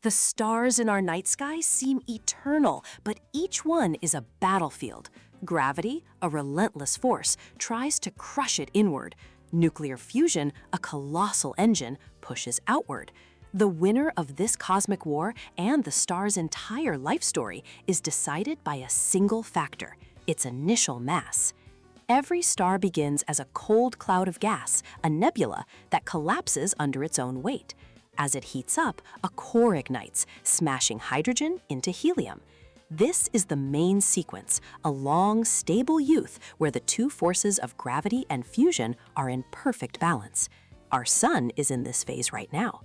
The stars in our night sky seem eternal, but each one is a battlefield. Gravity, a relentless force, tries to crush it inward. Nuclear fusion, a colossal engine, pushes outward. The winner of this cosmic war and the star's entire life story is decided by a single factor: its initial mass. Every star begins as a cold cloud of gas, a nebula, that collapses under its own weight. As it heats up, a core ignites, smashing hydrogen into helium. This is the main sequence, a long, stable youth where the two forces of gravity and fusion are in perfect balance. Our sun is in this phase right now.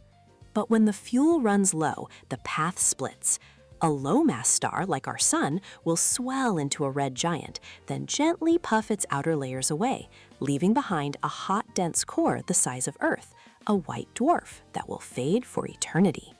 But when the fuel runs low, the path splits. A low-mass star, like our sun, will swell into a red giant, then gently puff its outer layers away, leaving behind a hot, dense core the size of Earth, a white dwarf that will fade for eternity.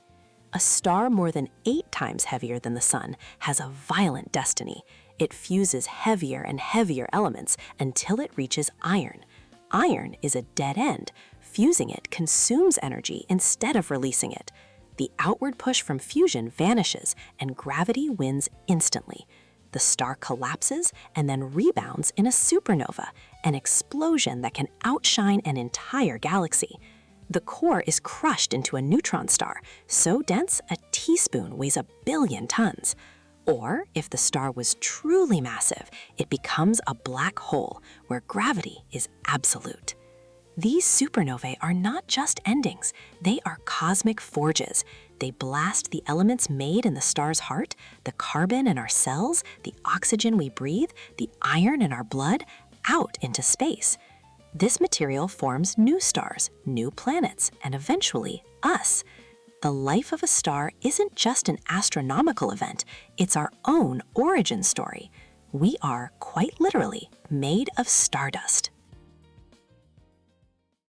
A star more than 8 times heavier than the sun has a violent destiny. It fuses heavier and heavier elements until it reaches iron. Iron is a dead end. Fusing it consumes energy instead of releasing it. The outward push from fusion vanishes and gravity wins instantly. The star collapses and then rebounds in a supernova, an explosion that can outshine an entire galaxy. The core is crushed into a neutron star, so dense a teaspoon weighs 1 billion tons. Or, if the star was truly massive, it becomes a black hole where gravity is absolute. These supernovae are not just endings, they are cosmic forges. They blast the elements made in the star's heart, the carbon in our cells, the oxygen we breathe, the iron in our blood, out into space. This material forms new stars, new planets, and eventually us. The life of a star isn't just an astronomical event, it's our own origin story. We are, quite literally, made of stardust.